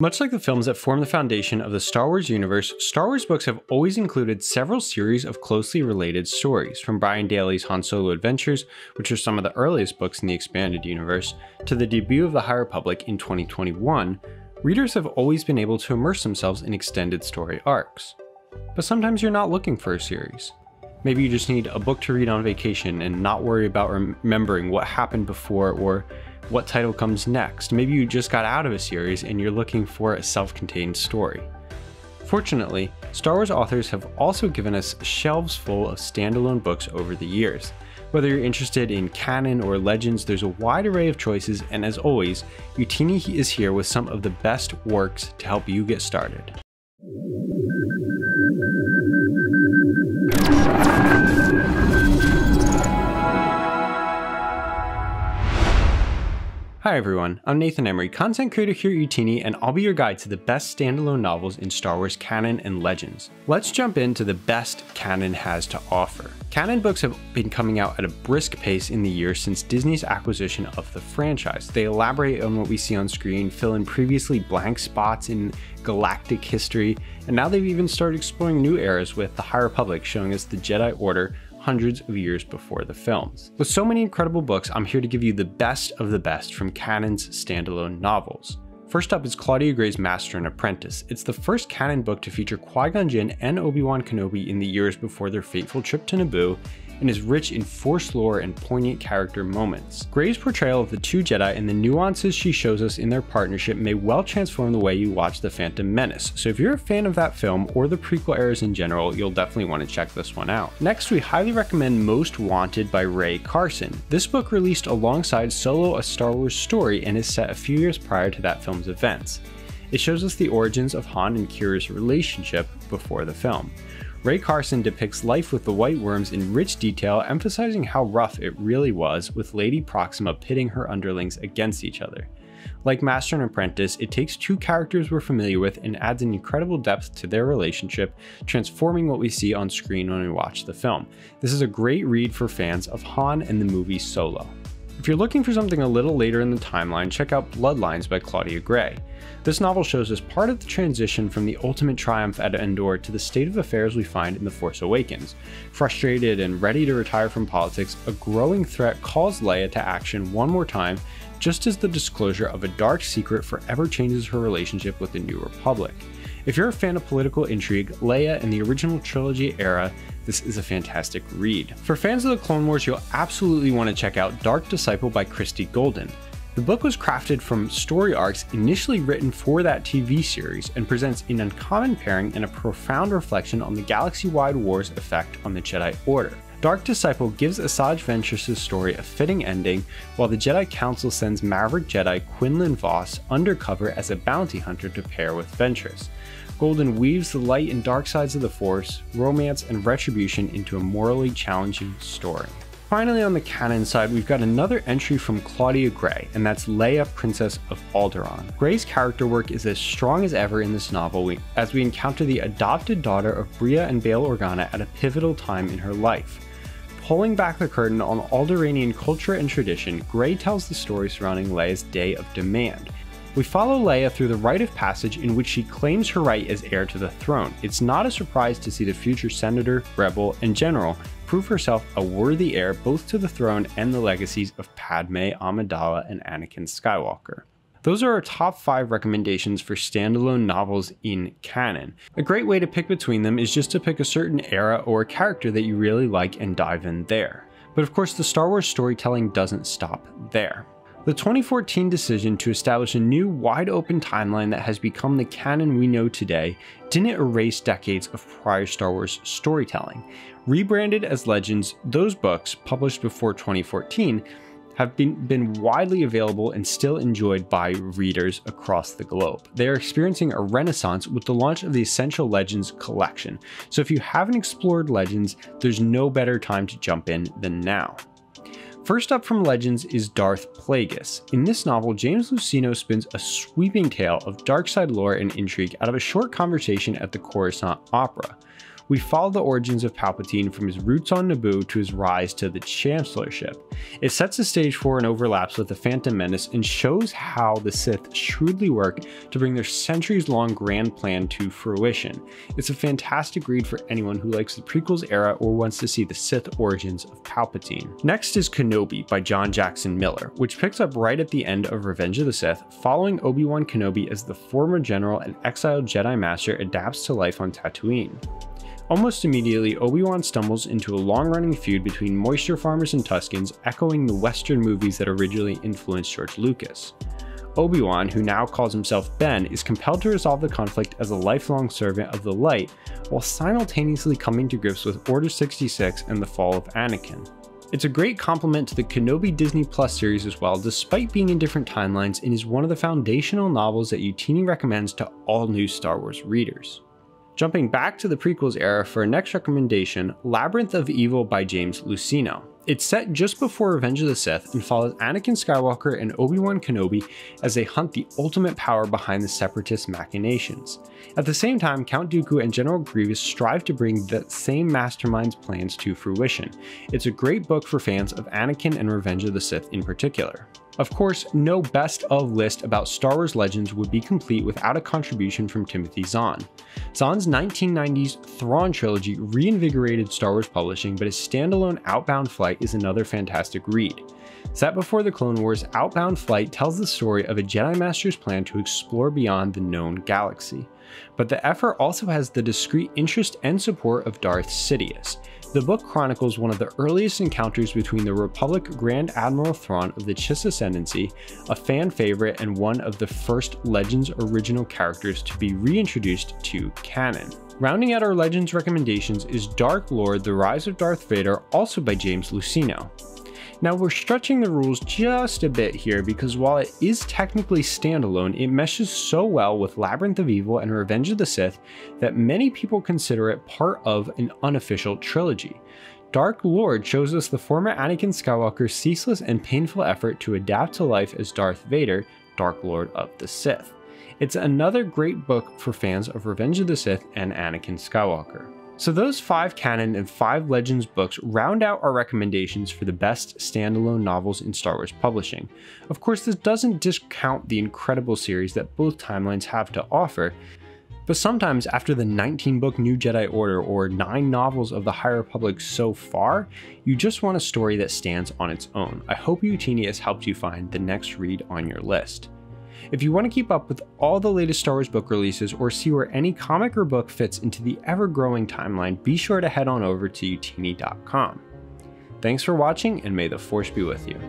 Much like the films that form the foundation of the Star Wars universe, Star Wars books have always included several series of closely related stories, from Brian Daley's Han Solo Adventures, which are some of the earliest books in the expanded universe, to the debut of the High Republic in 2021. Readers have always been able to immerse themselves in extended story arcs. But sometimes you're not looking for a series. Maybe you just need a book to read on vacation and not worry about remembering what happened before or what title comes next. Maybe you just got out of a series and you're looking for a self-contained story. Fortunately, Star Wars authors have also given us shelves full of standalone books over the years. Whether you're interested in canon or legends, there's a wide array of choices, and as always, Utini is here with some of the best works to help you get started. Hi everyone, I'm Nathan Emery, content creator here at Utini, and I'll be your guide to the best standalone novels in Star Wars canon and legends. Let's jump into the best canon has to offer. Canon books have been coming out at a brisk pace in the years since Disney's acquisition of the franchise. They elaborate on what we see on screen, fill in previously blank spots in galactic history, and now they've even started exploring new eras with the High Republic showing us the Jedi Order hundreds of years before the films. With so many incredible books, I'm here to give you the best of the best from Canon's standalone novels. First up is Claudia Gray's Master and Apprentice. It's the first canon book to feature Qui-Gon Jinn and Obi-Wan Kenobi in the years before their fateful trip to Naboo, and is rich in Force lore and poignant character moments. Gray's portrayal of the two Jedi and the nuances she shows us in their partnership may well transform the way you watch The Phantom Menace, so if you're a fan of that film or the prequel eras in general, you'll definitely want to check this one out. Next, we highly recommend Most Wanted by Ray Carson. This book released alongside Solo: A Star Wars Story and is set a few years prior to that film's events. It shows us the origins of Han and Kira's relationship before the film. Ray Carson depicts life with the White Worms in rich detail, emphasizing how rough it really was, with Lady Proxima pitting her underlings against each other. Like Master and Apprentice, it takes two characters we're familiar with and adds an incredible depth to their relationship, transforming what we see on screen when we watch the film. This is a great read for fans of Han and the movie Solo. If you're looking for something a little later in the timeline, check out Bloodlines by Claudia Gray. This novel shows us part of the transition from the ultimate triumph at Endor to the state of affairs we find in The Force Awakens. Frustrated and ready to retire from politics, a growing threat calls Leia to action one more time, just as the disclosure of a dark secret forever changes her relationship with the New Republic. If you're a fan of political intrigue, Leia, and the original trilogy era, this is a fantastic read. For fans of the Clone Wars, you'll absolutely want to check out Dark Disciple by Christie Golden. The book was crafted from story arcs initially written for that TV series and presents an uncommon pairing and a profound reflection on the galaxy-wide war's effect on the Jedi Order. Dark Disciple gives Asajj Ventress' story a fitting ending, while the Jedi Council sends maverick Jedi Quinlan Vos undercover as a bounty hunter to pair with Ventress. Golden weaves the light and dark sides of the Force, romance, and retribution into a morally challenging story. Finally, on the canon side, we've got another entry from Claudia Gray, and that's Leia, Princess of Alderaan. Gray's character work is as strong as ever in this novel as we encounter the adopted daughter of Bria and Bail Organa at a pivotal time in her life. Pulling back the curtain on Alderaanian culture and tradition, Gray tells the story surrounding Leia's Day of Demand. We follow Leia through the rite of passage in which she claims her right as heir to the throne. It's not a surprise to see the future senator, rebel, and general prove herself a worthy heir both to the throne and the legacies of Padme, Amidala, and Anakin Skywalker. Those are our top 5 recommendations for standalone novels in canon. A great way to pick between them is just to pick a certain era or a character that you really like and dive in there. But of course, the Star Wars storytelling doesn't stop there. The 2014 decision to establish a new, wide-open timeline that has become the canon we know today didn't erase decades of prior Star Wars storytelling. Rebranded as Legends, those books, published before 2014, have been widely available and still enjoyed by readers across the globe. They are experiencing a renaissance with the launch of the Essential Legends collection, so if you haven't explored Legends, there's no better time to jump in than now. First up from Legends is Darth Plagueis. In this novel, James Luceno spins a sweeping tale of dark side lore and intrigue out of a short conversation at the Coruscant Opera. We follow the origins of Palpatine from his roots on Naboo to his rise to the Chancellorship. It sets the stage for and overlaps with the Phantom Menace and shows how the Sith shrewdly work to bring their centuries-long grand plan to fruition. It's a fantastic read for anyone who likes the prequels era or wants to see the Sith origins of Palpatine. Next is Kenobi by John Jackson Miller, which picks up right at the end of Revenge of the Sith, following Obi-Wan Kenobi as the former general and exiled Jedi Master adapts to life on Tatooine. Almost immediately, Obi-Wan stumbles into a long-running feud between moisture farmers and Tuskens, echoing the Western movies that originally influenced George Lucas. Obi-Wan, who now calls himself Ben, is compelled to resolve the conflict as a lifelong servant of the light, while simultaneously coming to grips with Order 66 and the fall of Anakin. It's a great complement to the Kenobi Disney Plus series as well, despite being in different timelines, and is one of the foundational novels that Utini recommends to all new Star Wars readers. Jumping back to the prequels era for our next recommendation, Labyrinth of Evil by James Luceno. It's set just before Revenge of the Sith and follows Anakin Skywalker and Obi-Wan Kenobi as they hunt the ultimate power behind the Separatist machinations. At the same time, Count Dooku and General Grievous strive to bring that same mastermind's plans to fruition. It's a great book for fans of Anakin and Revenge of the Sith in particular. Of course, no best of list about Star Wars Legends would be complete without a contribution from Timothy Zahn. Zahn's 1990s Thrawn trilogy reinvigorated Star Wars publishing, but his standalone Outbound Flight is another fantastic read. Set before the Clone Wars, Outbound Flight tells the story of a Jedi Master's plan to explore beyond the known galaxy. But the effort also has the discreet interest and support of Darth Sidious. The book chronicles one of the earliest encounters between the Republic Grand Admiral Thrawn of the Chiss Ascendancy, a fan favorite and one of the first Legends original characters to be reintroduced to canon. Rounding out our Legends recommendations is Dark Lord: The Rise of Darth Vader, also by James Luceno. Now we're stretching the rules just a bit here because while it is technically standalone, it meshes so well with Labyrinth of Evil and Revenge of the Sith that many people consider it part of an unofficial trilogy. Dark Lord shows us the former Anakin Skywalker's ceaseless and painful effort to adapt to life as Darth Vader, Dark Lord of the Sith. It's another great book for fans of Revenge of the Sith and Anakin Skywalker. So those 5 canon and 5 Legends books round out our recommendations for the best standalone novels in Star Wars publishing. Of course, this doesn't discount the incredible series that both timelines have to offer, but sometimes after the 19-book New Jedi Order or 9 novels of the High Republic so far, you just want a story that stands on its own. I hope Utini has helped you find the next read on your list. If you want to keep up with all the latest Star Wars book releases or see where any comic or book fits into the ever-growing timeline, be sure to head on over to utini.com. Thanks for watching, and may the Force be with you.